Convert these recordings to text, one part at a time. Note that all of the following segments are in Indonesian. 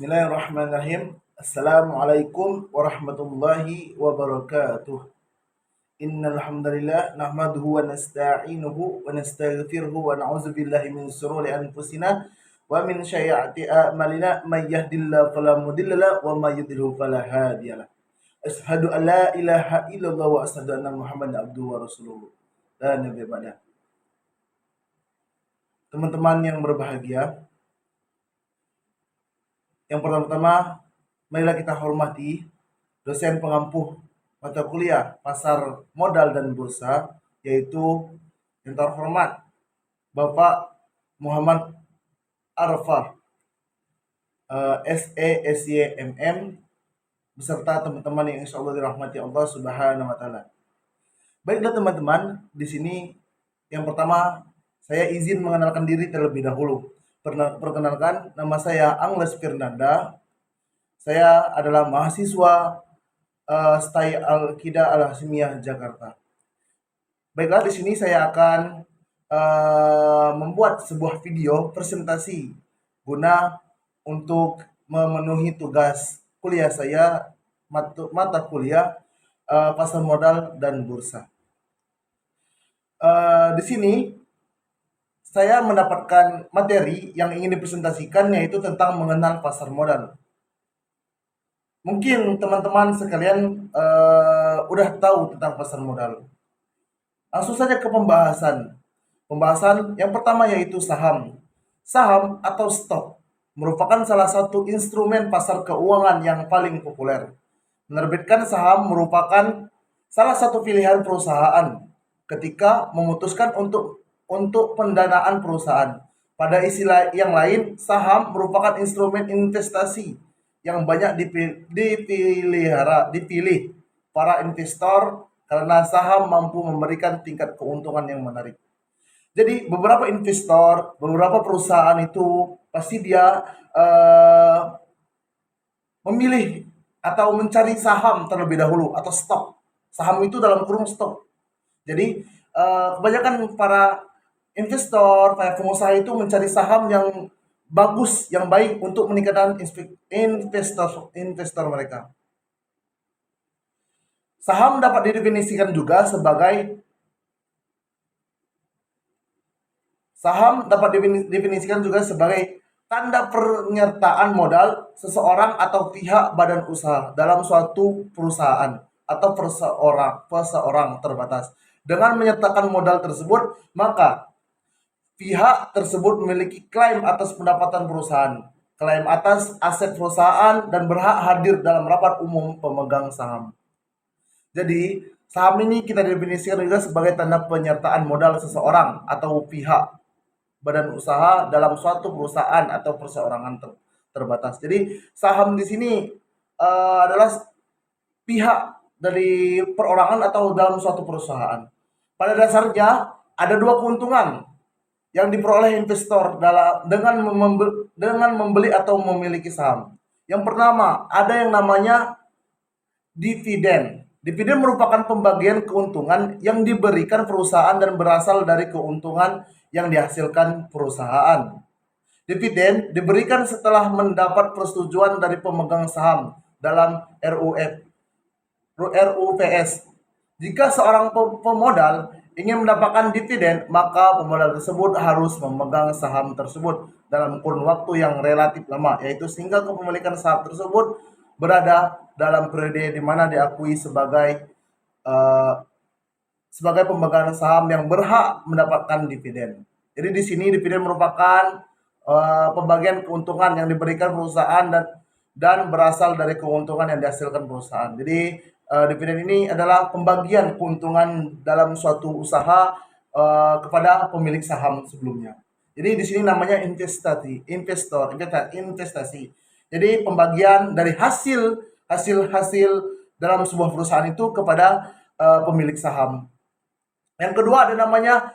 Bismillahirrahmanirrahim. Assalamualaikum warahmatullahi wabarakatuh. Innal hamdalillah nahmaduhu wa nasta'inuhu wa nastaghfiruhu wa na'udzu billahi min shururi anfusina wa min sayyiati a'malina may yahdihillahu fala mudhillalah wa may yudhlil fala hadiyalah. Asyhadu an la ilaha illallah wa asyhadu anna Muhammadan abduhu wa rasuluh. Dan nabi ba'da. Teman-teman yang berbahagia, yang pertama-tama, marilah kita hormati dosen pengampu mata kuliah pasar modal dan bursa, yaitu yang terhormat Bapak Muhammad Arfah, SESYMM, beserta teman-teman yang insya Allah dirahmati Allah Subhanahu wa Ta'ala. Baiklah teman-teman, di sini yang pertama saya izin mengenalkan diri terlebih dahulu. Perkenalkan, nama saya Angles Firnanda. Saya adalah mahasiswa STAI Al-Qidah Al-Hasimiyah Jakarta. Baiklah, di sini saya akan membuat sebuah video presentasi guna untuk memenuhi tugas kuliah saya, mata kuliah pasar modal dan bursa. Di sini saya mendapatkan materi yang ingin dipresentasikan, yaitu tentang mengenal pasar modal. Mungkin teman-teman sekalian udah tahu tentang pasar modal. Langsung saja ke pembahasan. Pembahasan yang pertama yaitu saham. Saham atau stok merupakan salah satu instrumen pasar keuangan yang paling populer. Menerbitkan saham merupakan salah satu pilihan perusahaan ketika memutuskan untuk pendanaan perusahaan. Pada istilah yang lain, saham merupakan instrumen investasi yang banyak dipilih para investor karena saham mampu memberikan tingkat keuntungan yang menarik. Jadi beberapa investor, beberapa perusahaan itu pasti dia memilih atau mencari saham terlebih dahulu atau stok. Saham itu dalam kurung stok. Jadi kebanyakan para investor, para pengusaha itu mencari saham yang bagus, yang baik untuk meningkatkan investor mereka. Saham dapat didefinisikan juga sebagai tanda penyertaan modal seseorang atau pihak badan usaha dalam suatu perusahaan atau perseorang terbatas. Dengan menyertakan modal tersebut, maka pihak tersebut memiliki klaim atas pendapatan perusahaan, klaim atas aset perusahaan, dan berhak hadir dalam rapat umum pemegang saham. Jadi, saham ini kita definisikan juga sebagai tanda penyertaan modal seseorang atau pihak badan usaha dalam suatu perusahaan atau perseorangan terbatas. Jadi, saham di sini adalah pihak dari perorangan atau dalam suatu perusahaan. Pada dasarnya ada dua keuntungan yang diperoleh investor dengan membeli atau memiliki saham. Yang pertama, ada yang namanya dividen. Dividen merupakan pembagian keuntungan yang diberikan perusahaan dan berasal dari keuntungan yang dihasilkan perusahaan. Dividen diberikan setelah mendapat persetujuan dari pemegang saham dalam RUPS. Jika seorang pemodal ingin mendapatkan dividen, maka pemodal tersebut harus memegang saham tersebut dalam kurun waktu yang relatif lama, yaitu sehingga kepemilikan saham tersebut berada dalam periode di mana diakui sebagai pemegang saham yang berhak mendapatkan dividen. Jadi di sini dividen merupakan pembagian keuntungan yang diberikan perusahaan dan berasal dari keuntungan yang dihasilkan perusahaan. Jadi dividen ini adalah pembagian keuntungan dalam suatu usaha kepada pemilik saham sebelumnya. Jadi di sini namanya investasi. Jadi pembagian dari hasil dalam sebuah perusahaan itu kepada pemilik saham. Yang kedua ada namanya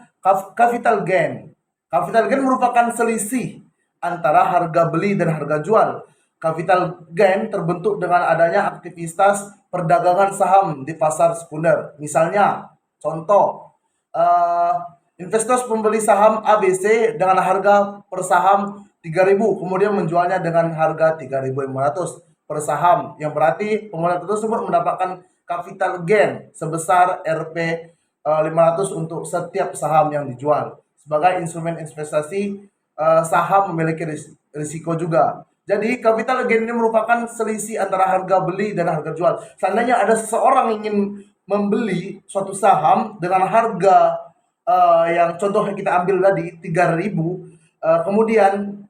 capital gain. Capital gain merupakan selisih antara harga beli dan harga jual. Capital gain terbentuk dengan adanya aktivitas perdagangan saham di pasar sekunder. Misalnya, contoh, investor membeli saham ABC dengan harga per saham 3.000, kemudian menjualnya dengan harga 3.500 per saham, yang berarti pengguna tersebut mendapatkan capital gain sebesar Rp 500 untuk setiap saham yang dijual. Sebagai instrumen investasi, saham memiliki risiko juga. Jadi capital gain ini merupakan selisih antara harga beli dan harga jual. Seandainya ada seseorang ingin membeli suatu saham dengan harga yang contoh kita ambil tadi 3.000, kemudian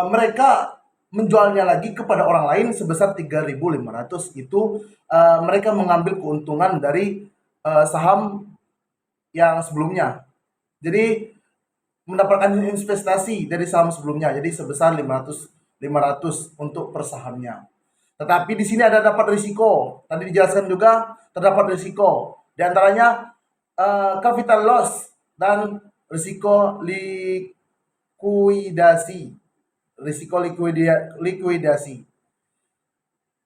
mereka menjualnya lagi kepada orang lain sebesar 3.500, itu mereka mengambil keuntungan dari saham yang sebelumnya. Jadi mendapatkan investasi dari saham sebelumnya, jadi sebesar 500 untuk per sahamnya. Tetapi di sini ada dapat risiko. Tadi dijelaskan juga terdapat risiko. Di antaranya capital loss dan risiko likuidasi. Likuidasi.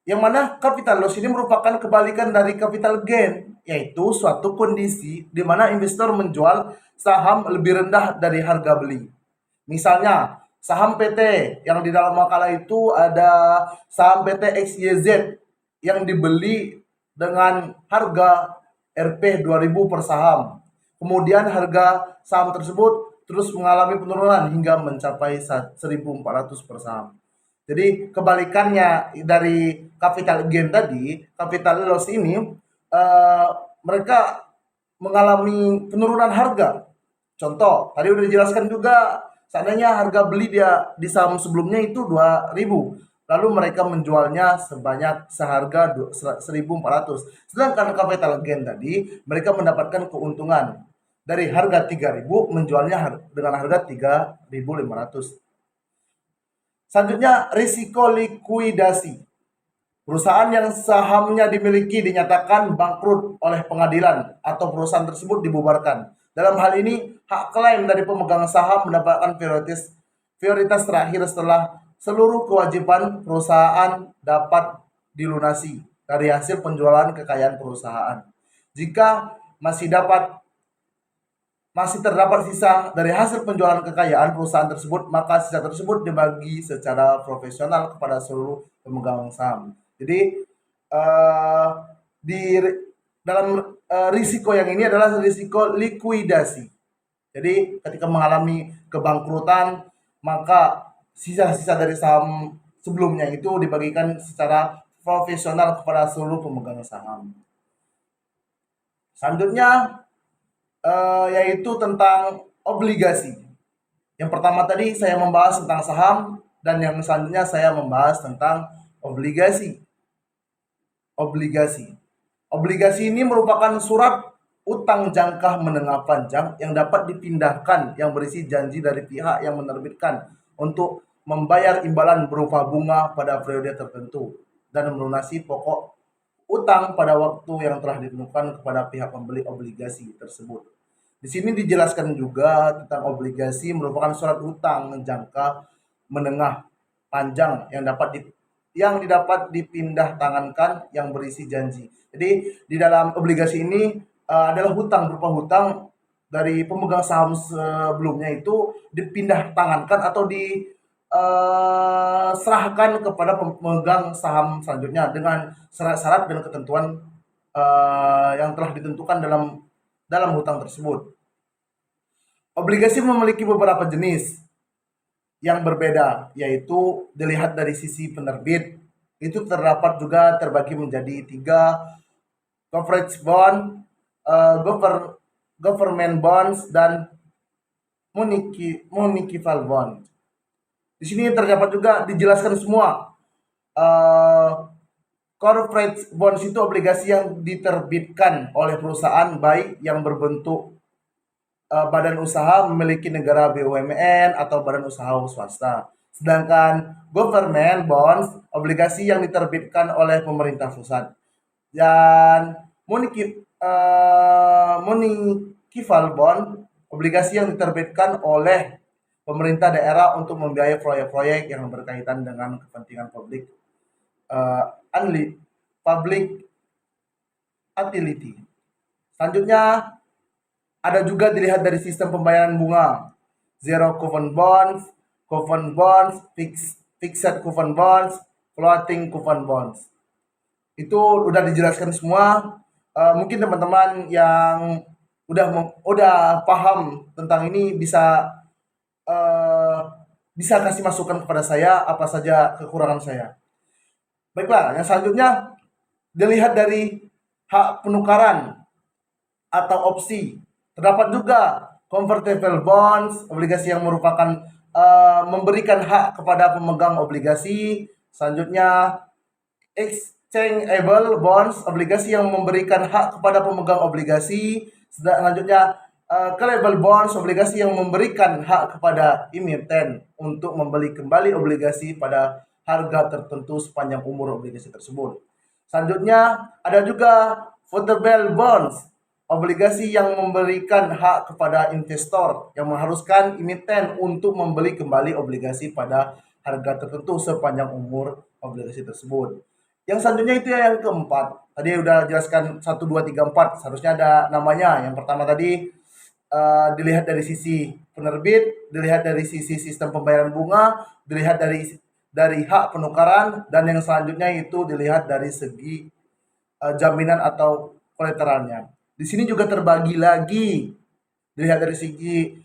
Yang mana capital loss ini merupakan kebalikan dari capital gain, yaitu suatu kondisi di mana investor menjual saham lebih rendah dari harga beli. Misalnya, saham PT yang di dalam makalah itu ada saham PT XYZ yang dibeli dengan harga Rp 2.000 per saham. Kemudian harga saham tersebut terus mengalami penurunan hingga mencapai 1.400 per saham. Jadi kebalikannya dari capital gain tadi, capital loss ini mereka mengalami penurunan harga. Contoh, tadi udah dijelaskan juga, seandainya harga beli dia di saham sebelumnya itu 2.000, lalu mereka menjualnya sebanyak seharga 1.400. Sedangkan capital gain tadi, mereka mendapatkan keuntungan dari harga 3.000 menjualnya dengan harga 3.500. Selanjutnya, risiko likuidasi. Perusahaan yang sahamnya dimiliki dinyatakan bangkrut oleh pengadilan atau perusahaan tersebut dibubarkan. Dalam hal ini, hak klaim dari pemegang saham mendapatkan prioritas terakhir setelah seluruh kewajiban perusahaan dapat dilunasi dari hasil penjualan kekayaan perusahaan. Jika masih terdapat sisa dari hasil penjualan kekayaan perusahaan tersebut, maka sisa tersebut dibagi secara profesional kepada seluruh pemegang saham. Jadi di dalam risiko yang ini adalah risiko likuidasi. Jadi ketika mengalami kebangkrutan, maka sisa-sisa dari saham sebelumnya itu dibagikan secara profesional kepada seluruh pemegang saham. Selanjutnya yaitu tentang obligasi. Yang pertama tadi saya membahas tentang saham, dan yang selanjutnya saya membahas tentang obligasi. Obligasi ini merupakan surat utang jangka menengah panjang yang dapat dipindahkan, yang berisi janji dari pihak yang menerbitkan untuk membayar imbalan berupa bunga pada periode tertentu dan melunasi pokok utang pada waktu yang telah ditentukan kepada pihak pembeli obligasi tersebut. Di sini dijelaskan juga tentang obligasi merupakan surat utang jangka menengah panjang yang didapat dipindah tangankan yang berisi janji. Jadi di dalam obligasi ini adalah hutang, berupa hutang dari pemegang saham sebelumnya itu dipindah tangankan atau diserahkan kepada pemegang saham selanjutnya dengan syarat-syarat dan ketentuan yang telah ditentukan dalam hutang tersebut. Obligasi memiliki beberapa jenis yang berbeda, yaitu dilihat dari sisi penerbit. Itu terdapat juga terbagi menjadi 3: corporate bond, government bonds, dan municipal bond. Di sini terdapat juga dijelaskan semua. Corporate bonds itu obligasi yang diterbitkan oleh perusahaan baik yang berbentuk badan usaha memiliki negara BUMN atau badan usaha swasta. Sedangkan government bonds obligasi yang diterbitkan oleh pemerintah pusat. Dan municipal bond obligasi yang diterbitkan oleh pemerintah daerah untuk membiayai proyek-proyek yang berkaitan dengan kepentingan publik utility. Selanjutnya ada juga dilihat dari sistem pembayaran bunga. Zero coupon bonds coupon bonds, fixed coupon bonds, floating coupon bonds. Itu udah dijelaskan semua. Mungkin teman-teman yang udah paham tentang ini bisa kasih masukan kepada saya apa saja kekurangan saya. Baiklah, yang selanjutnya dilihat dari hak penukaran atau opsi. Terdapat juga convertible bonds, obligasi yang merupakan memberikan hak kepada pemegang obligasi. Selanjutnya exchangeable bonds, obligasi yang memberikan hak kepada pemegang obligasi. Selanjutnya callable bonds, obligasi yang memberikan hak kepada emiten untuk membeli kembali obligasi pada harga tertentu sepanjang umur obligasi tersebut. Selanjutnya ada juga volatile bonds, obligasi yang memberikan hak kepada investor yang mengharuskan emiten untuk membeli kembali obligasi pada harga tertentu sepanjang umur obligasi tersebut. Yang selanjutnya itu yang keempat. Tadi udah jelaskan 1, 2, 3, 4. Seharusnya ada namanya. Yang pertama tadi dilihat dari sisi penerbit, dilihat dari sisi sistem pembayaran bunga, dilihat dari hak penukaran, dan yang selanjutnya itu dilihat dari segi jaminan atau kolateralnya. Di sini juga terbagi lagi, dilihat dari segi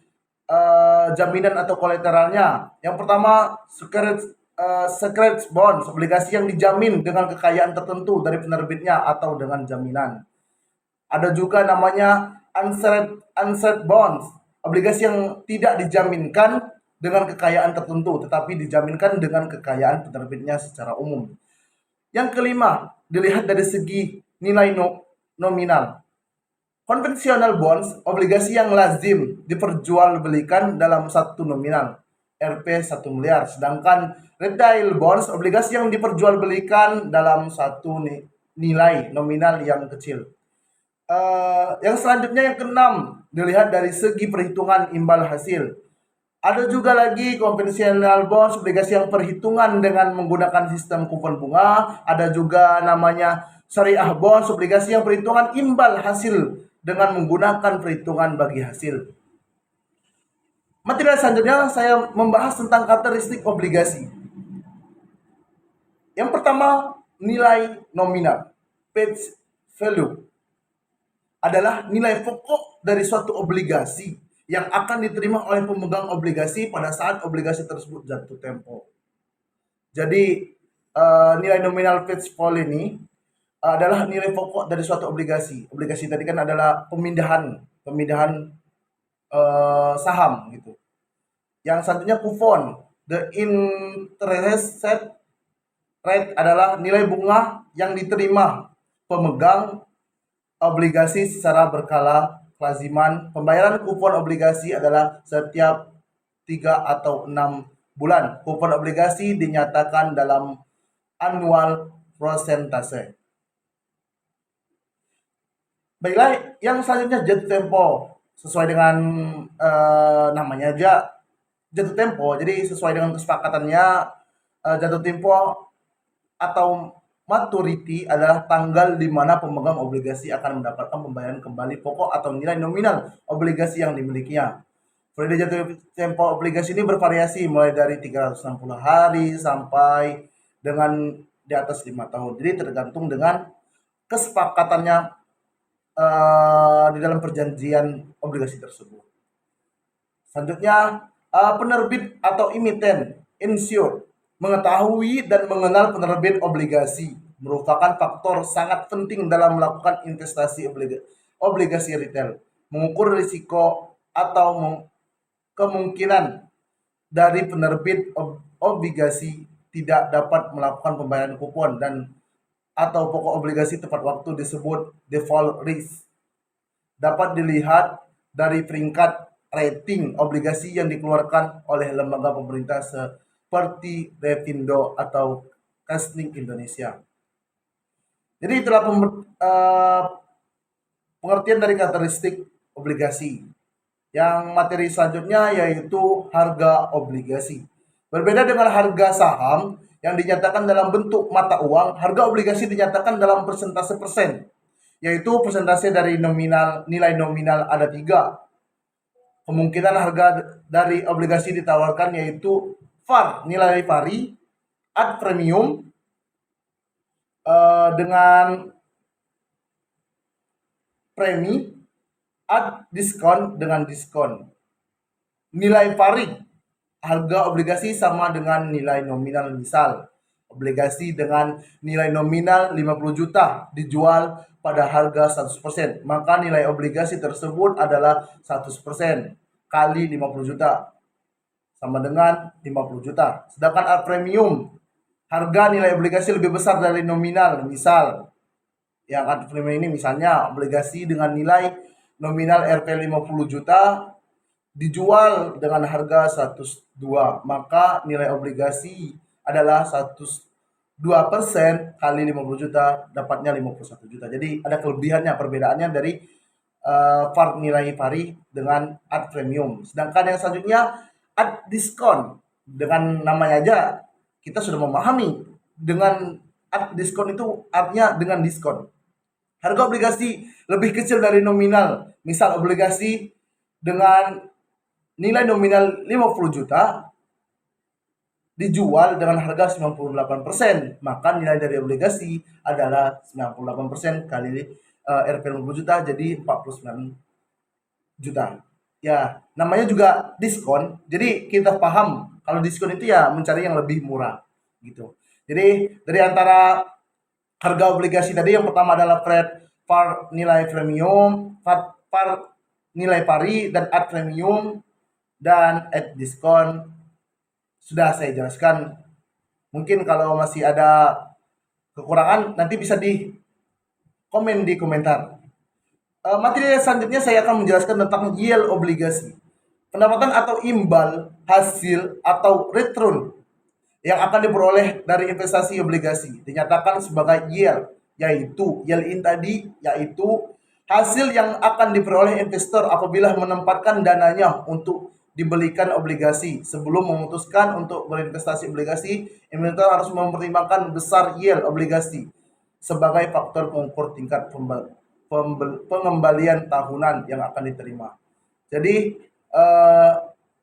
jaminan atau kolateralnya. Yang pertama, secret bonds, obligasi yang dijamin dengan kekayaan tertentu dari penerbitnya atau dengan jaminan. Ada juga namanya unsecured bonds, obligasi yang tidak dijaminkan dengan kekayaan tertentu, tetapi dijaminkan dengan kekayaan penerbitnya secara umum. Yang kelima, dilihat dari segi nilai nominal. Konvensional bonds, obligasi yang lazim diperjualbelikan dalam satu nominal, Rp 1 miliar. Sedangkan retail bonds, obligasi yang diperjualbelikan dalam satu nilai nominal yang kecil. Yang selanjutnya yang keenam, dilihat dari segi perhitungan imbal hasil. Ada juga lagi konvensional bonds, obligasi yang perhitungan dengan menggunakan sistem kupon bunga. Ada juga namanya syariah bonds, obligasi yang perhitungan imbal hasil dengan menggunakan perhitungan bagi hasil. Materi selanjutnya saya membahas tentang karakteristik obligasi. Yang pertama, nilai nominal, face value, adalah nilai pokok dari suatu obligasi yang akan diterima oleh pemegang obligasi pada saat obligasi tersebut jatuh tempo. Jadi nilai nominal face value ini adalah nilai pokok dari suatu obligasi. Obligasi tadi kan adalah pemindahan saham gitu. Yang selanjutnya kupon, the interest rate adalah nilai bunga yang diterima pemegang obligasi secara berkala kelaziman. Pembayaran kupon obligasi adalah setiap 3 atau 6 bulan. Kupon obligasi dinyatakan dalam annual persentase. Baiklah, yang selanjutnya jatuh tempo. Sesuai dengan namanya aja jatuh tempo. Jadi sesuai dengan kesepakatannya, jatuh tempo atau maturity adalah tanggal di mana pemegang obligasi akan mendapatkan pembayaran kembali pokok atau nilai nominal obligasi yang dimilikinya. Periode jatuh tempo obligasi ini bervariasi mulai dari 360 hari sampai dengan di atas 5 tahun. Jadi tergantung dengan kesepakatannya di dalam perjanjian obligasi tersebut. Selanjutnya, penerbit atau emiten, insured, mengetahui dan mengenal penerbit obligasi merupakan faktor sangat penting dalam melakukan investasi obligasi retail. Mengukur risiko atau kemungkinan dari penerbit obligasi tidak dapat melakukan pembayaran kupon dan atau pokok obligasi tepat waktu disebut default risk. Dapat dilihat dari peringkat rating obligasi yang dikeluarkan oleh lembaga pemerintah seperti Revindo atau Kasning Indonesia. Jadi itulah pengertian dari karakteristik obligasi. Yang materi selanjutnya yaitu harga obligasi. Berbeda dengan harga saham yang dinyatakan dalam bentuk mata uang, harga obligasi dinyatakan dalam persentase persen, yaitu persentase dari nilai nominal ada 3. Kemungkinan harga dari obligasi ditawarkan yaitu VAR, nilai pari, ad premium, dengan premi, ad diskon dengan diskon. Nilai pari, harga obligasi sama dengan nilai nominal. Misal, obligasi dengan nilai nominal 50 juta dijual pada harga 100%, maka nilai obligasi tersebut adalah 100% kali 50 juta sama dengan 50 juta. Sedangkan ad premium, harga nilai obligasi lebih besar dari nominal. Misal, yang ad premium ini misalnya obligasi dengan nilai nominal Rp 50 juta dijual dengan harga 102, maka nilai obligasi adalah 102% kali 50 juta, dapatnya 51 juta. Jadi ada kelebihannya, perbedaannya dari VAR nilai pari dengan ad premium. Sedangkan yang selanjutnya ad diskon, dengan namanya aja kita sudah memahami, dengan ad diskon itu artinya dengan diskon. Harga obligasi lebih kecil dari nominal. Misal obligasi dengan nilai nominal 50 juta dijual dengan harga 98%, maka nilai dari obligasi adalah 98% kali Rp 50 juta, jadi 49 juta. Ya, namanya juga diskon. Jadi kita paham kalau diskon itu ya mencari yang lebih murah gitu. Jadi dari antara harga obligasi tadi, yang pertama adalah par nilai premium, par nilai pari, dan ad premium, dan ad diskon sudah saya jelaskan. Mungkin kalau masih ada kekurangan nanti bisa di komen di komentar. Materi selanjutnya saya akan menjelaskan tentang yield obligasi. Pendapatan atau imbal hasil atau return yang akan diperoleh dari investasi obligasi dinyatakan sebagai yield, yaitu yield ini tadi yaitu hasil yang akan diperoleh investor apabila menempatkan dananya untuk dibelikan obligasi. Sebelum memutuskan untuk berinvestasi obligasi, investor harus mempertimbangkan besar yield obligasi sebagai faktor pengukur tingkat pengembalian tahunan yang akan diterima. Jadi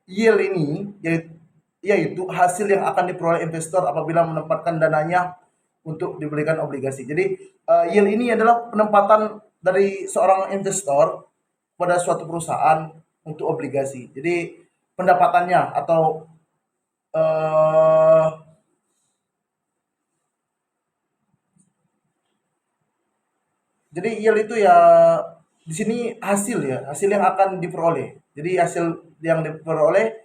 yield ini yaitu hasil yang akan diperoleh investor apabila menempatkan dananya untuk dibelikan obligasi. Jadi yield ini adalah penempatan dari seorang investor pada suatu perusahaan untuk obligasi. Jadi pendapatannya atau jadi yield itu ya di sini hasil ya, hasil yang akan diperoleh. Jadi hasil yang diperoleh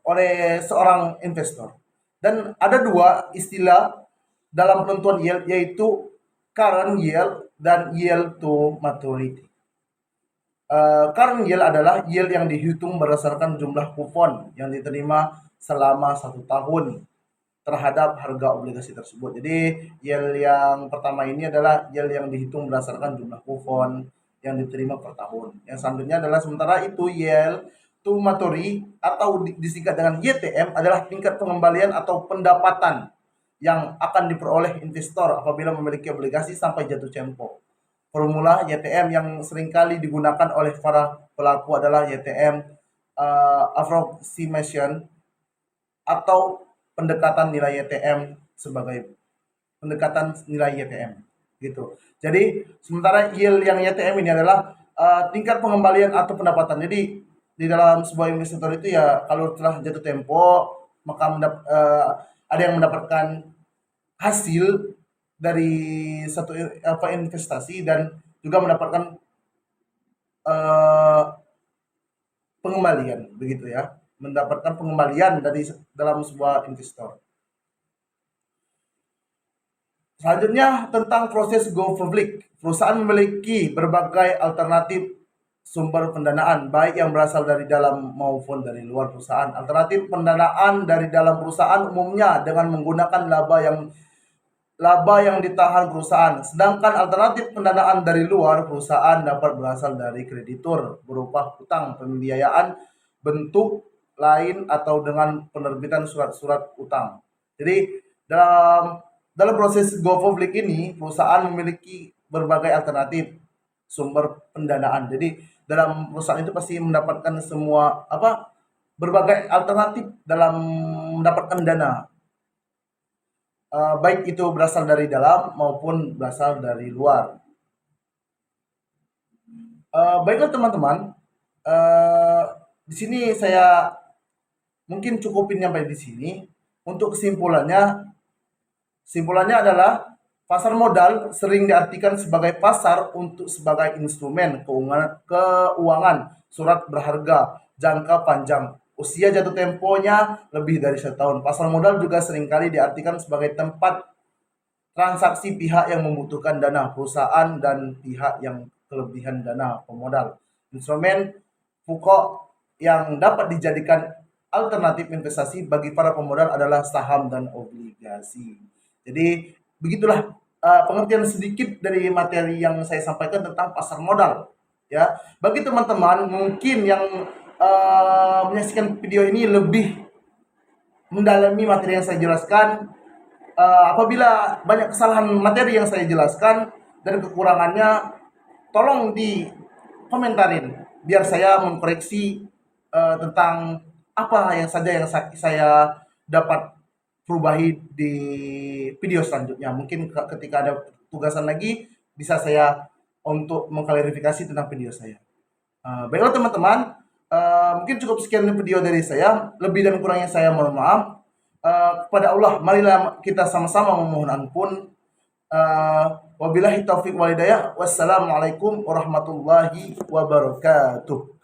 oleh seorang investor. Dan ada dua istilah dalam penentuan yield, yaitu current yield dan yield to maturity. Current yield adalah yield yang dihitung berdasarkan jumlah kupon yang diterima selama 1 tahun terhadap harga obligasi tersebut. Jadi yield yang pertama ini adalah yield yang dihitung berdasarkan jumlah kupon yang diterima per tahun. Yang selanjutnya adalah sementara itu yield to maturity atau disingkat dengan YTM adalah tingkat pengembalian atau pendapatan yang akan diperoleh investor apabila memiliki obligasi sampai jatuh tempo. Formula YTM yang seringkali digunakan oleh para pelaku adalah YTM approximation atau pendekatan nilai YTM sebagai pendekatan nilai YTM gitu. Jadi sementara yield yang YTM ini adalah tingkat pengembalian atau pendapatan. Jadi di dalam sebuah investor itu ya kalau telah jatuh tempo maka ada yang mendapatkan hasil dari satu investasi dan juga mendapatkan pengembalian begitu ya, mendapatkan pengembalian dari dalam sebuah investor. Selanjutnya tentang proses go public. Perusahaan memiliki berbagai alternatif sumber pendanaan, baik yang berasal dari dalam maupun dari luar perusahaan. Alternatif pendanaan dari dalam perusahaan umumnya dengan menggunakan laba yang ditahan perusahaan. Sedangkan alternatif pendanaan dari luar perusahaan dapat berasal dari kreditur berupa hutang pembiayaan bentuk lain atau dengan penerbitan surat-surat utang. Jadi dalam proses go public ini perusahaan memiliki berbagai alternatif sumber pendanaan. Jadi dalam perusahaan itu pasti mendapatkan semua berbagai alternatif dalam mendapatkan dana. Baik itu berasal dari dalam maupun berasal dari luar. Baiklah teman-teman, eh, di sini saya mungkin cukupin sampai di sini. Untuk kesimpulannya adalah pasar modal sering diartikan sebagai pasar sebagai instrumen keuangan surat berharga jangka panjang. Usia jatuh temponya lebih dari 1 tahun. Pasar modal juga seringkali diartikan sebagai tempat transaksi pihak yang membutuhkan dana, perusahaan dan pihak yang kelebihan dana pemodal. Instrumen pokok yang dapat dijadikan alternatif investasi bagi para pemodal adalah saham dan obligasi. Jadi begitulah pengertian sedikit dari materi yang saya sampaikan tentang pasar modal. Ya, bagi teman-teman mungkin yang menyaksikan video ini lebih mendalami materi yang saya jelaskan, apabila banyak kesalahan materi yang saya jelaskan dan kekurangannya, tolong dikomentarin biar saya mengkoreksi tentang apa yang saja yang saya dapat perubahi di video selanjutnya. Mungkin ketika ada tugasan lagi bisa saya untuk mengklarifikasi tentang video saya. Baiklah teman-teman, mungkin cukup sekian video dari saya. Lebih dan kurangnya saya mohon maaf. Kepada Allah, marilah kita sama-sama memohon ampun. Wabillahi taufiq walhidayah. Wassalamualaikum warahmatullahi wabarakatuh.